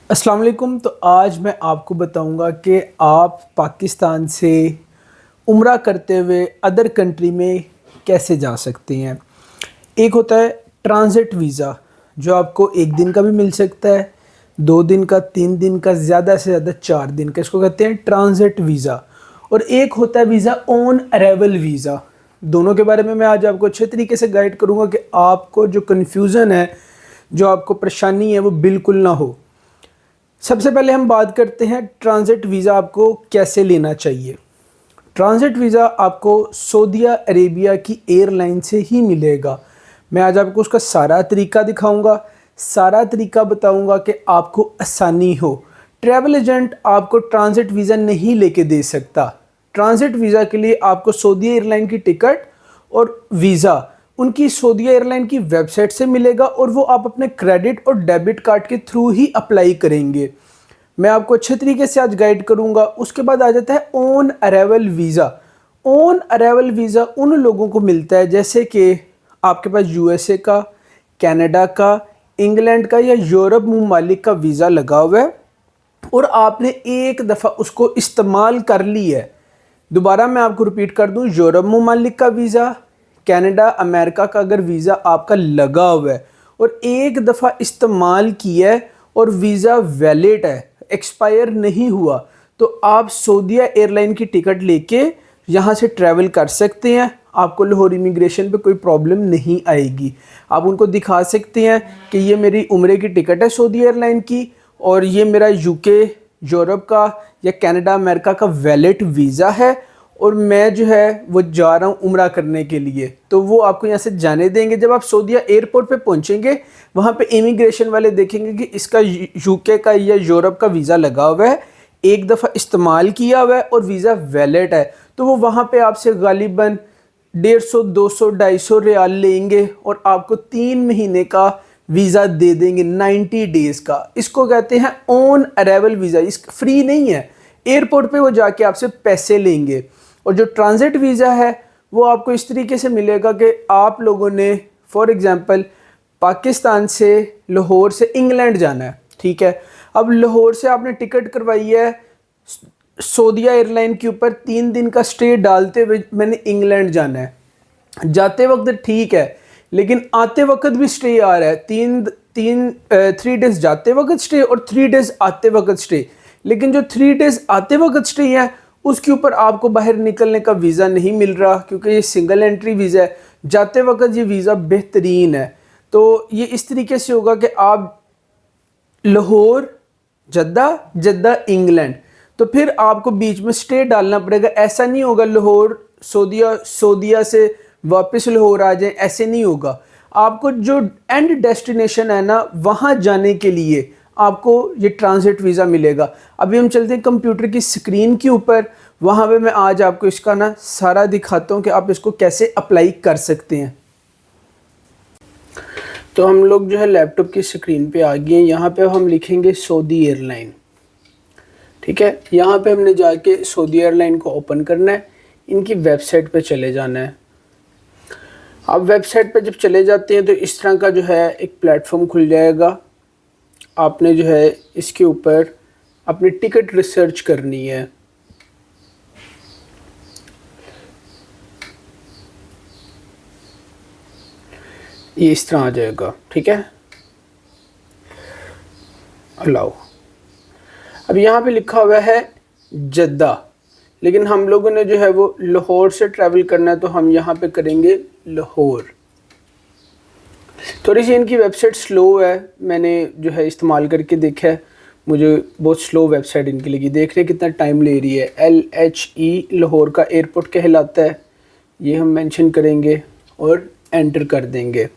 अस्सलाम वालेकुम। तो आज मैं आपको बताऊंगा कि आप पाकिस्तान से उम्रा करते हुए अदर कंट्री में कैसे जा सकते हैं। एक होता है ट्रांजिट वीज़ा, जो आपको एक दिन का भी मिल सकता है, 2 दिन का, 3 दिन का, ज़्यादा से ज़्यादा 4 दिन का। इसको कहते हैं ट्रांजिट वीज़ा। और एक होता है वीज़ा ऑन अराइवल वीज़ा। दोनों के बारे में मैं आज आपको अच्छे तरीके से गाइड करूँगा कि आपको जो कन्फ्यूज़न है, जो आपको परेशानी है, वो बिल्कुल ना हो। सबसे पहले हम बात करते हैं ट्रांजिट वीज़ा आपको कैसे लेना चाहिए। ट्रांजिट वीज़ा आपको सऊदी अरेबिया की एयरलाइन से ही मिलेगा। मैं आज आपको उसका सारा तरीका दिखाऊंगा, सारा तरीका बताऊंगा कि आपको आसानी हो। ट्रैवल एजेंट आपको ट्रांजिट वीज़ा नहीं लेके दे सकता। ट्रांजिट वीज़ा के लिए आपको सऊदी एयरलाइन की टिकट और वीज़ा उनकी सऊदी एयरलाइन की वेबसाइट से मिलेगा, और वो आप अपने क्रेडिट और डेबिट कार्ड के थ्रू ही अप्लाई करेंगे। मैं आपको अच्छे तरीके से आज गाइड करूंगा। उसके बाद आ जाता है on arrival visa. On arrival visa उन लोगों को मिलता है जैसे कि आपके पास यूएसए का, कनाडा का, इंग्लैंड का या यूरोप ममालिक का वीज़ा लगा हुआ है और आपने एक दफ़ा उसको इस्तेमाल कर ली है। दोबारा मैं आपको रिपीट कर दूं, यूरोप ममालिक का वीज़ा, कनाडा, अमेरिका का अगर वीज़ा आपका लगा हुआ है और एक दफ़ा इस्तेमाल किया है और वीज़ा वैलिड है, एक्सपायर नहीं हुआ, तो आप सऊदीया एयरलाइन की टिकट लेके यहाँ से ट्रैवल कर सकते हैं। आपको लाहौर इमिग्रेशन पे कोई प्रॉब्लम नहीं आएगी। आप उनको दिखा सकते हैं कि ये मेरी उम्रे की टिकट है सऊदी एयरलाइन की, और ये मेरा यूके, यूरोप का या कनाडा, अमेरिका का वैलिड वीज़ा है, और मैं जो है वो जा रहा हूँ उम्रा करने के लिए। तो वो आपको यहाँ से जाने देंगे। जब आप सऊदीया एयरपोर्ट पे पहुँचेंगे, वहाँ पे इमिग्रेशन वाले देखेंगे कि इसका यूके का या यूरोप का वीज़ा लगा हुआ है, एक दफ़ा इस्तेमाल किया हुआ है और वीज़ा वैलिड है, तो वो वहाँ पे आपसे गालिबन 150, 200, 250 रियाल लेंगे और आपको 3 महीने का वीज़ा दे देंगे, 90 डेज़ का। इसको कहते हैं ऑन अराइवल वीज़ा। इस फ्री नहीं है, एयरपोर्ट पे वो जाके आपसे पैसे लेंगे। और जो ट्रांजिट वीज़ा है वो आपको इस तरीके से मिलेगा कि आप लोगों ने फॉर एग्ज़ाम्पल पाकिस्तान से, लाहौर से इंग्लैंड जाना है, ठीक है। अब लाहौर से आपने टिकट करवाई है सऊदीया एयरलाइन के ऊपर, 3 दिन का स्टे डालते हुए मैंने इंग्लैंड जाना है। जाते वक्त ठीक है, लेकिन आते वक्त भी स्टे आ रहा है। 3 डेज़ जाते वक्त स्टे और 3 डेज़ आते वक्त स्टे। लेकिन जो 3 डेज़ आते वक्त स्टे है उसके ऊपर आपको बाहर निकलने का वीज़ा नहीं मिल रहा, क्योंकि ये सिंगल एंट्री वीज़ा है। जाते वक्त ये वीज़ा बेहतरीन है। तो ये इस तरीके से होगा कि आप लाहौर, जद्दा, जद्दा इंग्लैंड, तो फिर आपको बीच में स्टे डालना पड़ेगा। ऐसा नहीं होगा लाहौर सऊदीया, सऊदीया से वापस लाहौर आ जाए, ऐसे नहीं होगा। आपको जो एंड डेस्टिनेशन है ना, वहाँ जाने के लिए आपको ये ट्रांजिट वीज़ा मिलेगा। अभी हम चलते हैं कंप्यूटर की स्क्रीन के ऊपर, वहाँ पे मैं आज आपको इसका ना सारा दिखाता हूँ कि आप इसको कैसे अप्लाई कर सकते हैं। तो हम लोग जो है लैपटॉप की स्क्रीन पे आ गए हैं। यहाँ पे हम लिखेंगे सऊदी एयरलाइन, ठीक है। यहाँ पे हमने जाके सऊदी एयरलाइन को ओपन करना है, इनकी वेबसाइट पे चले जाना है। आप वेबसाइट पे जब चले जाते हैं तो इस तरह का जो है एक प्लेटफॉर्म खुल जाएगा। आपने जो है इसके ऊपर अपनी टिकट रिसर्च करनी है। ये इस तरह आ जाएगा, ठीक है। अलाउ। अब यहाँ पे लिखा हुआ है जद्दा, लेकिन हम लोगों ने जो है वो लाहौर से ट्रैवल करना है, तो हम यहाँ पे करेंगे लाहौर। थोड़ी सी इनकी वेबसाइट स्लो है, मैंने जो है इस्तेमाल करके देखा है, मुझे बहुत स्लो वेबसाइट इनकी लगी। देख रहे हैं कितना टाइम ले रही है। LHE लाहौर का एयरपोर्ट कहलाता है, ये हम मेंशन करेंगे और एंटर कर देंगे।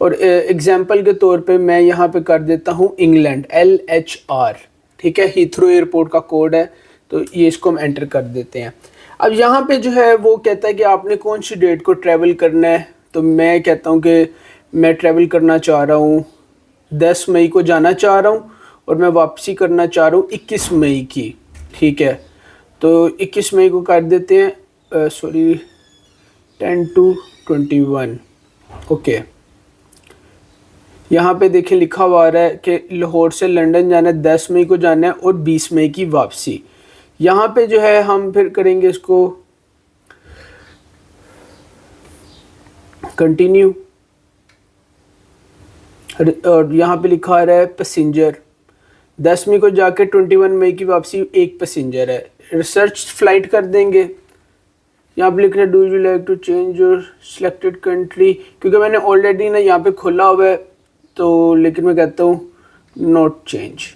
और एग्जांपल के तौर पे मैं यहाँ पे कर देता हूँ इंग्लैंड, LHR, ठीक है। हीथ्रो एयरपोर्ट का कोड है, तो ये इसको हम एंटर कर देते हैं। अब यहाँ पे जो है वो कहता है कि आपने कौन सी डेट को ट्रैवल करना है। तो मैं कहता हूँ कि मैं ट्रैवल करना चाह रहा हूँ, 10 मई को जाना चाह रहा हूँ और मैं वापसी करना चाह रहा हूँ 21 मई की, ठीक है। तो 21 मई को कर देते हैं, सॉरी 10 to 21, ओके। यहाँ पे देखिए लिखा हुआ आ रहा है कि लाहौर से लंदन जाना है, 10 मई को जाना है और 20 मई की वापसी। यहाँ पे जो है हम फिर करेंगे इसको कंटिन्यू, और यहाँ पे लिखा आ रहा है पैसेंजर, 10 मई को जाके 21 मई की वापसी, एक पैसेंजर है। रिसर्च फ्लाइट कर देंगे। यहाँ पे लिख रहा है do you like to change your selected country, क्योंकि मैंने ऑलरेडी ना यहाँ पे खोला हुआ है, तो लेकिन मैं कहता हूँ नॉट चेंज।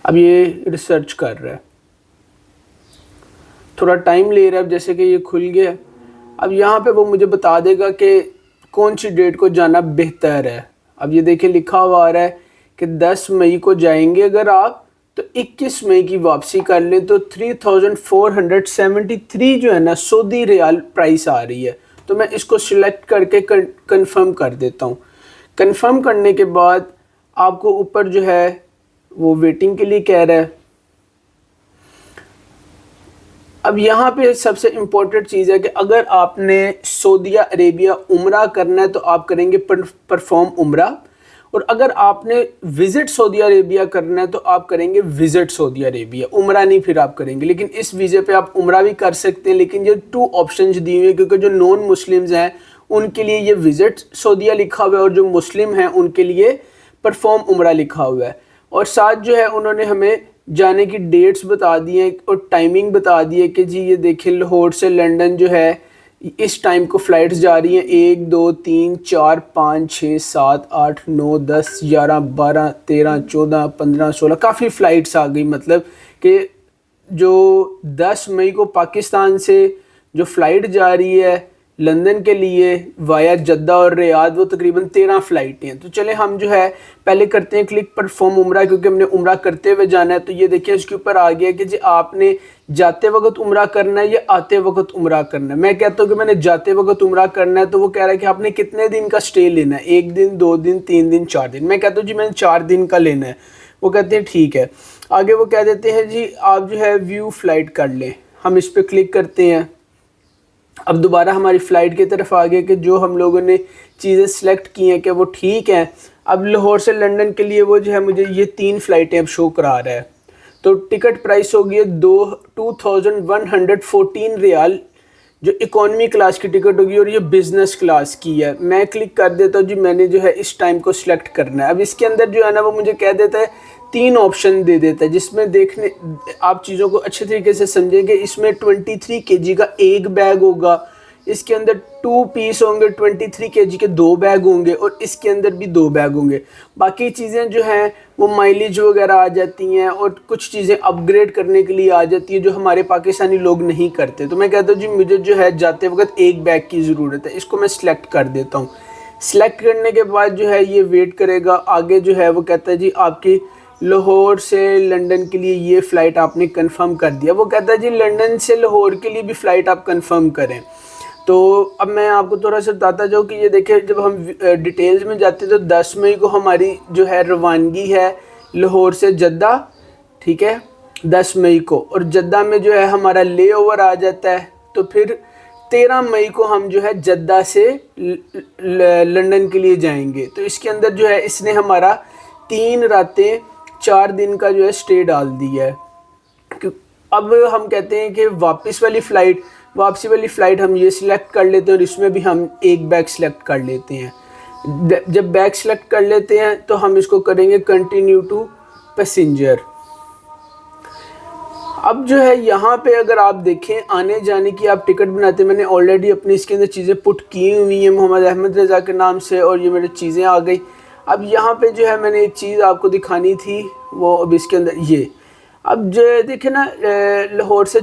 अब ये रिसर्च कर रहा है, थोड़ा टाइम ले रहा है। अब जैसे कि ये खुल गया, अब यहाँ पे वो मुझे बता देगा कि कौन सी डेट को जाना बेहतर है। अब ये देखिए लिखा हुआ आ रहा है कि 10 मई को जाएंगे अगर आप, तो 21 मई की वापसी कर लें तो 3473 जो है ना सऊदी रियाल प्राइस आ रही है। तो मैं इसको सिलेक्ट करके कंफर्म कर देता हूँ। कंफर्म करने के बाद आपको ऊपर जो है वो वेटिंग के लिए कह रहा है। अब यहाँ पे सबसे इम्पोर्टेंट चीज़ है कि अगर आपने सऊदी अरेबिया उम्रा करना है तो आप करेंगे परफॉर्म उम्रा, और अगर आपने विज़िट सऊदी अरेबिया करना है तो आप करेंगे विज़िट सऊदी अरेबिया, उम्रा नहीं फिर आप करेंगे। लेकिन इस वीज़े पे आप उम्रा भी कर सकते हैं, लेकिन ये 2 ऑप्शंस दिए हुए हैं, क्योंकि जो नॉन मुस्लिम्स हैं उनके लिए ये विज़िट सऊदीया लिखा हुआ है और जो मुस्लिम हैं उनके लिए परफॉर्म उम्रा लिखा हुआ है। और साथ जो है उन्होंने हमें जाने की डेट्स बता दी हैं और टाइमिंग बता दी है कि जी ये देखिए लाहौर से लंदन जो है इस टाइम को फ़्लाइट्स जा रही हैं 1 2 3 4 5 6 7 8 9 10 11 12 13 14 15 16 काफ़ी फ़्लाइट्स आ गई। मतलब कि जो 10 मई को पाकिस्तान से जो फ़्लाइट जा रही है लंदन के लिए वाया जद्दा और रियाद, वो तकरीबन 13 फ़्लाइटें हैं। तो चले हम जो है पहले करते हैं क्लिक परफॉर्म उम्रा, क्योंकि हमने उम्रा करते हुए जाना है। तो ये देखिए इसके ऊपर आ गया कि जी आपने जाते वक्त उम्रा करना है या आते वक्त उम्रा करना है। मैं कहता हूँ कि मैंने जाते वक्त उम्रा करना है, तो वो कह रहा है कि आपने कितने दिन का स्टे लेना है, 1 दिन 2 दिन 3 दिन 4 दिन। मैं कहता हूँ जी मैंने 4 दिन का लेना है। वो कहते हैं ठीक है। आगे वो कह देते हैं जी आप जो है व्यू फ़्लाइट कर लें। हम इस पर क्लिक करते हैं। अब दोबारा हमारी फ़्लाइट की तरफ आ गया कि जो हम लोगों ने चीज़ें सेलेक्ट की हैं कि वो ठीक हैं। अब लाहौर से लंदन के लिए वो जो है मुझे ये 3 फ़्लाइटें अब शो करा रहा है। तो टिकट प्राइस होगी 2114 रियाल, जो इकोनॉमी क्लास की टिकट होगी, और ये बिज़नेस क्लास की है। मैं क्लिक कर देता हूँ जी, मैंने जो है इस टाइम को सिलेक्ट करना है। अब इसके अंदर जो है ना वो मुझे कह देता है 3 ऑप्शन दे देता है, जिसमें देखने आप चीज़ों को अच्छे तरीके से समझेंगे। इसमें 23 kg का एक बैग होगा, इसके अंदर 2 पीस होंगे, 23 kg के 2 बैग होंगे, और इसके अंदर भी 2 बैग होंगे। बाकी चीज़ें जो हैं वो माइलेज वगैरह आ जाती हैं, और कुछ चीज़ें अपग्रेड करने के लिए आ जाती है जो हमारे पाकिस्तानी लोग नहीं करते। तो मैं कहता हूँ जी मुझे जो है जाते वक्त एक बैग की ज़रूरत है। इसको मैं सिलेक्ट कर देता हूँ। सिलेक्ट करने के बाद जो है ये वेट करेगा। आगे जो है वो कहता है जी आपकी लाहौर से लंदन के लिए ये फ़्लाइट आपने कंफर्म कर दिया। वो कहता है जी लंदन से लाहौर के लिए भी फ़्लाइट आप कंफर्म करें। तो अब मैं आपको थोड़ा सा बताता जाऊँ कि ये देखिए जब हम डिटेल्स में जाते हैं तो 10 मई को हमारी जो है रवानगी है लाहौर से जद्दा, ठीक है, 10 मई को, और जद्दा में जो है हमारा ले ओवर आ जाता है। तो फिर 13 मई को हम जो है जद्दा से लंदन के लिए जाएंगे। तो इसके अंदर जो है इसने हमारा 3 रातें 4 दिन का जो है स्टे डाल दिया है। अब हम कहते हैं कि वापसी वाली फ़्लाइट हम ये सिलेक्ट कर लेते हैं, और इसमें भी हम एक बैग सिलेक्ट कर लेते हैं। जब बैग सिलेक्ट कर लेते हैं तो हम इसको करेंगे कंटिन्यू टू पैसेंजर। अब जो है यहाँ पे अगर आप देखें आने जाने की आप टिकट बनाते हैं, मैंने ऑलरेडी अपनी इसके अंदर चीज़ें पुट की हुई हैं मोहम्मद अहमद रज़ा के नाम से, और ये मेरी चीज़ें आ गई। अब यहाँ पे जो है मैंने एक चीज़ आपको दिखानी थी, वो अब इसके अंदर ये, अब जो देखे ना लाहौर से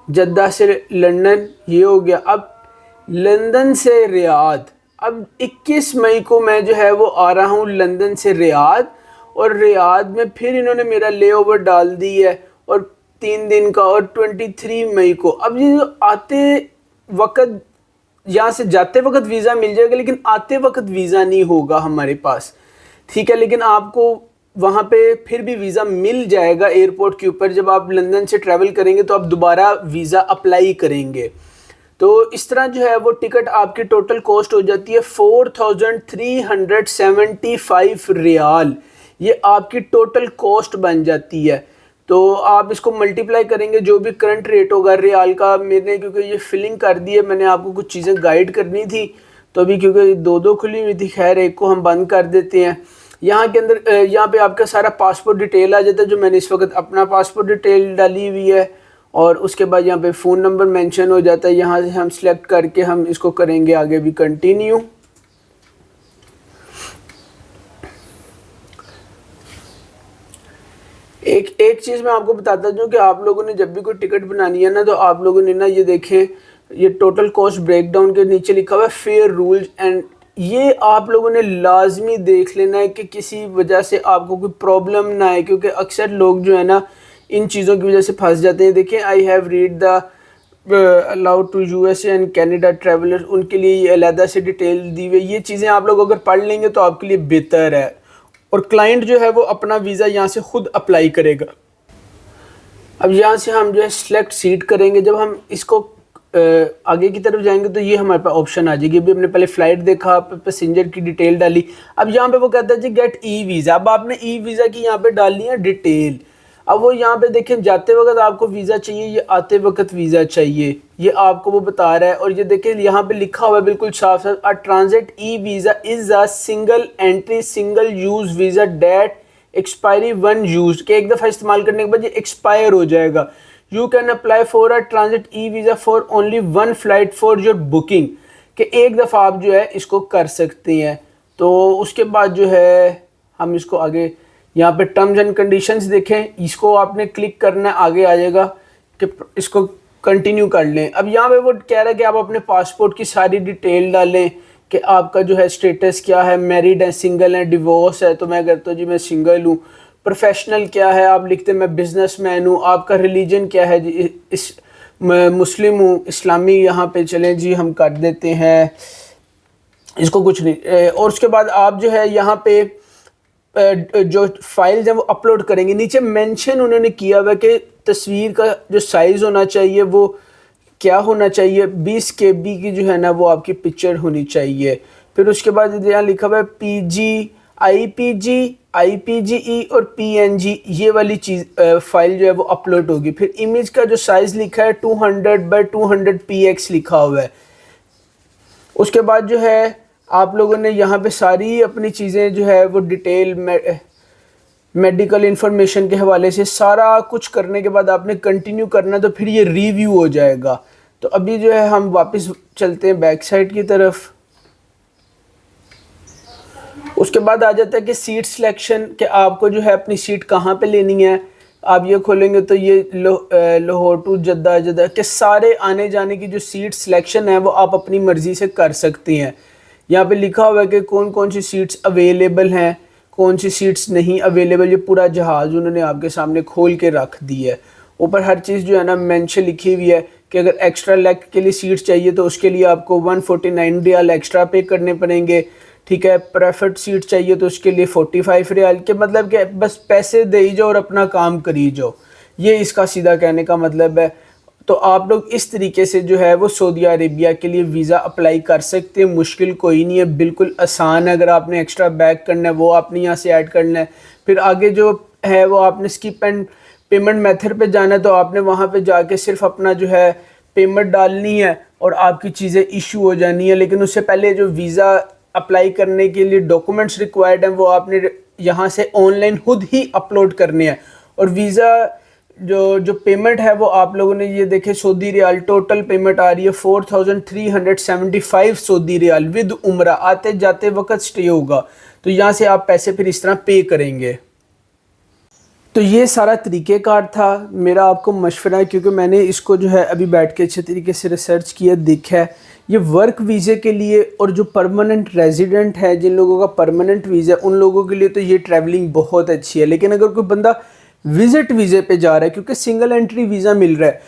जद्दा से लंदन ये हो गया। अब लंदन से रियाद, अब 21 मई को मैं जो है वो आ रहा हूँ लंदन से रियाद, और रियाद में फिर इन्होंने मेरा ले ओवर डाल दी है और 3 दिन का, और 23 मई को। अब ये जो आते वक्त यहाँ से जाते वक्त वीज़ा मिल जाएगा, लेकिन आते वक्त वीज़ा नहीं होगा हमारे पास, ठीक है। लेकिन आपको वहाँ पे फिर भी वीज़ा मिल जाएगा एयरपोर्ट के ऊपर। जब आप लंदन से ट्रैवल करेंगे तो आप दोबारा वीज़ा अप्लाई करेंगे। तो इस तरह जो है वो टिकट आपकी टोटल कॉस्ट हो जाती है 4375 रियाल। ये आपकी टोटल कॉस्ट बन जाती है। तो आप इसको मल्टीप्लाई करेंगे जो भी करंट रेट होगा रियाल का। मैंने क्योंकि ये फिलिंग कर दी है, मैंने आपको कुछ चीज़ें गाइड करनी थी, तो अभी क्योंकि दो खुली हुई थी, खैर एक को हम बंद कर देते हैं। यहाँ के अंदर यहाँ पे आपका सारा पासपोर्ट डिटेल आ जाता है, जो मैंने इस वक्त अपना पासपोर्ट डिटेल डाली हुई है। और उसके बाद यहाँ पे फ़ोन नंबर मेंशन हो जाता है। यहाँ से हम सिलेक्ट करके हम इसको करेंगे आगे भी कंटिन्यू। एक चीज़ मैं आपको बताता हूँ कि आप लोगों ने जब भी कोई टिकट बनानी है ना, तो आप लोगों ने ना ये देखें, ये टोटल कॉस्ट ब्रेकडाउन के नीचे लिखा हुआ है फेयर रूल्स एंड, ये आप लोगों ने लाजमी देख लेना है कि किसी वजह से आपको कोई प्रॉब्लम ना आए, क्योंकि अक्सर लोग जो है ना इन चीज़ों की वजह से फंस जाते हैं। देखिए, I have read the allowed to USA and Canada travellers, उनके लिए ये अलहदा से डिटेल दी हुई। ये चीज़ें आप लोग अगर पढ़ लेंगे तो आपके लिए बेहतर है। और क्लाइंट जो है वो अपना वीज़ा यहाँ से खुद अप्लाई करेगा। अब यहाँ से हम जो है सिलेक्ट सीट करेंगे। जब हम इसको आगे की तरफ जाएंगे तो ये हमारे पास ऑप्शन आ जाएगी। अभी हमने पहले फ़्लाइट देखा, पैसेंजर की डिटेल डाली। अब यहाँ पे वो कहता है जी गेट ई वीज़ा। अब आपने ई वीज़ा की यहाँ पे डालनी है डिटेल। अब वो यहाँ पे देखें, जाते वक्त आपको वीज़ा चाहिए, ये आते वक्त वीज़ा चाहिए, ये आपको वो बता रहा है। और ये देखें यहाँ पे लिखा हुआ है बिल्कुल साफ साफ, a transit e visa is a single entry single use visa date expiry one use, के एक दफ़ा इस्तेमाल करने के बाद ये एक्सपायर हो जाएगा। You can apply for a transit e visa for only one flight for your booking, कि एक दफ़ा आप जो है इसको कर सकते हैं। तो उसके बाद जो है हम इसको आगे यहाँ पे टर्म्स एंड कंडीशंस देखें, इसको आपने क्लिक करना है, आगे आ जाएगा कि इसको कंटिन्यू कर लें। अब यहाँ पे वो कह रहा है कि आप अपने पासपोर्ट की सारी डिटेल डालें कि आपका जो है स्टेटस क्या है, मैरिड है, सिंगल है, डिवोर्स है। तो मैं कहता हूँ जी मैं सिंगल हूँ। प्रोफेशनल क्या है, आप लिखते हैं मैं बिजनेसमैन हूँ। आपका रिलीजन क्या है जी, मैं मुस्लिम हूँ, इस्लामी यहाँ पे चलें जी, हम कर देते हैं इसको, कुछ नहीं। और उसके बाद आप जो है यहाँ पे जो फाइल्स हैं वो अपलोड करेंगे। नीचे मेंशन उन्होंने किया हुआ कि तस्वीर का जो साइज़ होना चाहिए वो क्या होना चाहिए, 20 KB की जो है ना वो आपकी पिक्चर होनी चाहिए। फिर उसके बाद यहाँ लिखा हुआ है PG, IPG, IPGE और PNG, ये वाली चीज़ फाइल जो है वो अपलोड होगी। फिर इमेज का जो साइज़ लिखा है 200 बाई 200 PX लिखा हुआ है। उसके बाद जो है आप लोगों ने यहाँ पे सारी अपनी चीज़ें जो है वो डिटेल मेडिकल इंफॉर्मेशन के हवाले से सारा कुछ करने के बाद आपने कंटिन्यू करना, तो फिर ये रिव्यू हो जाएगा। तो अभी जो है हम वापस चलते हैं बैक साइड की तरफ। उसके बाद आ जाता है कि सीट सिलेक्शन, कि आपको जो है अपनी सीट कहाँ पे लेनी है। आप ये खोलेंगे तो ये लाहौर टू जद्दा के सारे आने जाने की जो सीट सिलेक्शन है वो आप अपनी मर्ज़ी से कर सकते हैं। यहाँ पे लिखा हुआ है कि कौन कौन सी सीट्स अवेलेबल हैं, कौन सी सीट्स नहीं अवेलेबल। ये पूरा जहाज़ उन्होंने आपके सामने खोल के रख दी है। ऊपर हर चीज़ जो है ना मेंशन लिखी हुई है कि अगर एक्स्ट्रा लेग के लिए सीट्स चाहिए तो उसके लिए आपको 149 रियाल एक्स्ट्रा पे करने पड़ेंगे। ठीक है, प्रेफर्ड सीट चाहिए तो उसके लिए 45 रियाल, के मतलब कि बस पैसे दे ही जाओ और अपना काम करी जाओ, ये इसका सीधा कहने का मतलब है। तो आप लोग इस तरीके से जो है वो सऊदी अरेबिया के लिए वीज़ा अप्लाई कर सकते हैं। मुश्किल कोई नहीं है, बिल्कुल आसान है। अगर आपने एक्स्ट्रा बैक करना है वो आपने यहाँ से ऐड करना है। फिर आगे जो है वो आपने स्किप एंड पेमेंट मेथड पे जाना है, तो आपने वहाँ पे जाके सिर्फ अपना जो है पेमेंट डालनी है और आपकी चीज़ें इशू हो जानी है। लेकिन उससे पहले जो वीज़ा अप्लाई करने के लिए डॉक्यूमेंट्स रिक्वायर्ड हैं वो आपने यहाँ से ऑनलाइन खुद ही अपलोड करने हैं। और वीज़ा जो पेमेंट है वो आप लोगों ने ये देखे, सऊदी रियाल टोटल पेमेंट आ रही है 4375 सऊदी रियाल विद उम्रा। आते जाते वक्त स्टे होगा, तो यहाँ से आप पैसे फिर इस तरह पे करेंगे। तो ये सारा तरीक़ेकार था मेरा आपको मशवरा है, क्योंकि मैंने इसको जो है अभी बैठ के अच्छे तरीके से रिसर्च किया, देखा है। ये वर्क वीज़े के लिए और जो परमानेंट रेजिडेंट है, जिन लोगों का परमानेंट वीज़ा, उन लोगों के लिए तो ये ट्रैवलिंग बहुत अच्छी है। लेकिन अगर कोई बंदा विज़िट वीज़े पे जा रहा है, क्योंकि सिंगल एंट्री वीज़ा मिल रहा है,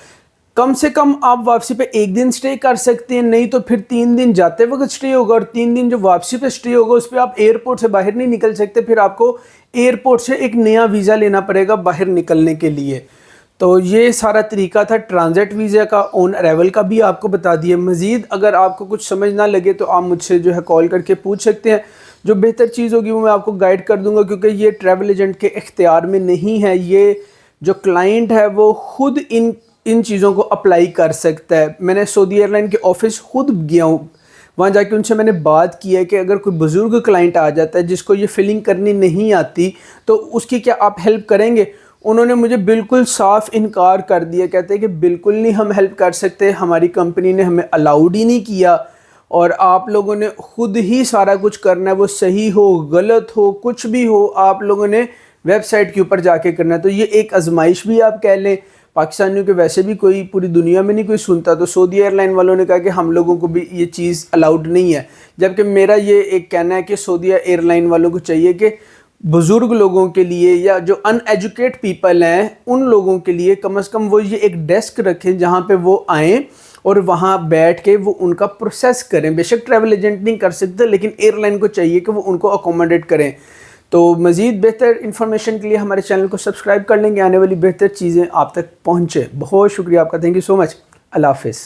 कम से कम आप वापसी पे एक दिन स्टे कर सकते हैं, नहीं तो फिर 3 दिन जाते वक्त स्टे होगा और 3 दिन जो वापसी पे स्टे होगा उस पर आप एयरपोर्ट से बाहर नहीं निकल सकते। फिर आपको एयरपोर्ट से एक नया वीज़ा लेना पड़ेगा बाहर निकलने के लिए। तो ये सारा तरीका था ट्रांजिट वीज़ा का। ऑन अराइवल का भी आपको बता दिया। मज़ीद अगर आपको कुछ समझ ना लगे तो आप मुझसे जो है कॉल करके पूछ सकते हैं। जो बेहतर चीज़ होगी वो मैं आपको गाइड कर दूंगा, क्योंकि ये ट्रैवल एजेंट के इख्तियार में नहीं है। ये जो क्लाइंट है वो खुद इन चीज़ों को अप्लाई कर सकता है। मैंने सऊदी एयरलाइन के ऑफिस खुद गया हूँ, वहाँ जाके उनसे मैंने बात की है कि अगर कोई बुज़ुर्ग क्लाइंट आ जाता है जिसको ये फ़िलिंग करनी नहीं आती तो उसकी क्या आप हेल्प करेंगे। उन्होंने मुझे बिल्कुल साफ इनकार कर दिया, कहते हैं कि बिल्कुल नहीं हम हेल्प कर सकते, हमारी कंपनी ने हमें अलाउड ही नहीं किया और आप लोगों ने खुद ही सारा कुछ करना है, वो सही हो गलत हो कुछ भी हो आप लोगों ने वेबसाइट के ऊपर जाके करना है। तो ये एक आजमाइश भी आप कह लें। पाकिस्तानियों के वैसे भी कोई पूरी दुनिया में नहीं कोई सुनता, तो सऊदी एयरलाइन वालों ने कहा कि हम लोगों को भी ये चीज़ अलाउड नहीं है। जबकि मेरा ये एक कहना है कि सऊदी एयरलाइन वालों को चाहिए कि बुज़ुर्ग लोगों के लिए या जो अनएजुकेट पीपल हैं उन लोगों के लिए कम से कम वो ये एक डेस्क रखें जहाँ पे वो आएँ और वहाँ बैठ के वो उनका प्रोसेस करें। बेशक ट्रैवल एजेंट नहीं कर सकते, लेकिन एयरलाइन को चाहिए कि वो उनको अकोमोडेट करें। तो मज़ीद बेहतर इन्फॉर्मेशन के लिए हमारे चैनल को सब्सक्राइब कर लेंगे, आने वाली बेहतर चीज़ें आप तक पहुँचे। बहुत शुक्रिया आपका, थैंक यू सो मच। अल्लाह हाफ़िज़।